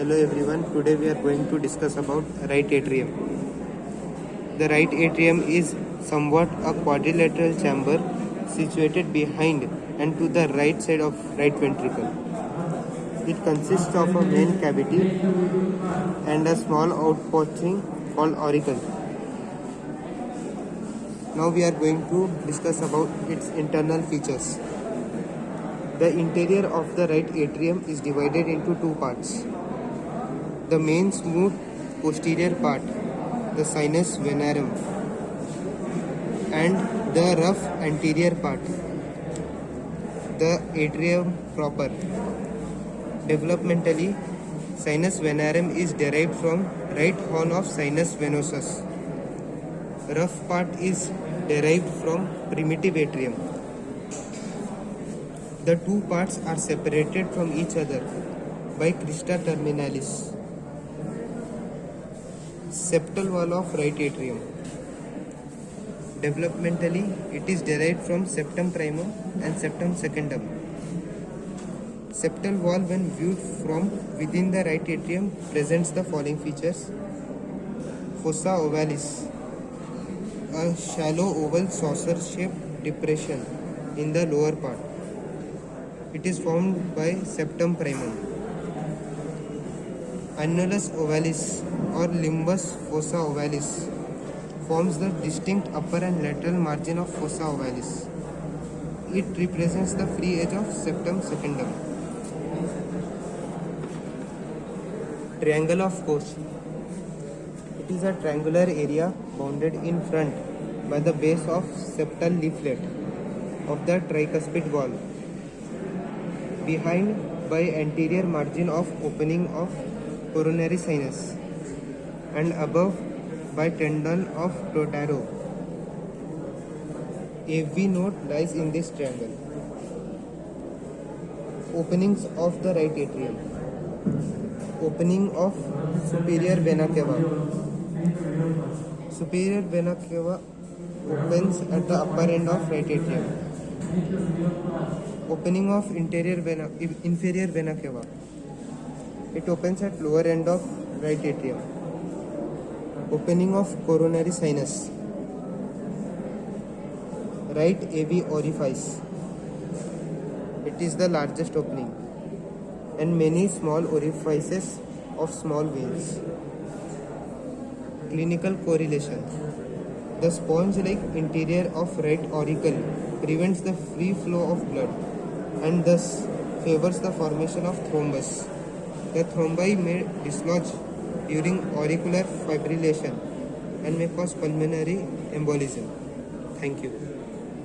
Hello everyone, today we are going to discuss about right atrium. The right atrium is somewhat a quadrilateral chamber situated behind and to the right side of right ventricle. It consists of a main cavity and a small outpouching called auricle. Now we are going to discuss about its internal features. The interior of the right atrium is divided into two parts. The main smooth posterior part, the sinus venarum, and the rough anterior part, the atrium proper. Developmentally, sinus venarum is derived from right horn of sinus venosus. Rough part is derived from primitive atrium. The two parts are separated from each other by crista terminalis. Septal wall of right atrium. Developmentally, it is derived from septum primum and septum secundum. Septal wall, when viewed from within the right atrium, presents the following features. Fossa ovalis, a shallow oval saucer-shaped depression in the lower part. It is formed by septum primum. Annulus ovalis or limbus fossa ovalis forms the distinct upper and lateral margin of fossa ovalis. It represents the free edge of septum secundum. Triangle of Koch. It is a triangular area bounded in front by the base of septal leaflet of the tricuspid wall, behind by anterior margin of opening of coronary sinus, and above by tendon of Totaro. A V node lies in this triangle. Openings of the right atrium. Opening of superior vena cava. Superior vena cava opens at the upper end of right atrium. Opening of inferior vena cava. It opens at lower end of right atrium. Opening of coronary sinus. Right AV orifice. It is the largest opening, and many small orifices of small veins. Clinical correlation. The sponge-like interior of right auricle prevents the free flow of blood and thus favors the formation of thrombus. The thrombi may dislodge during auricular fibrillation and may cause pulmonary embolism. Thank you.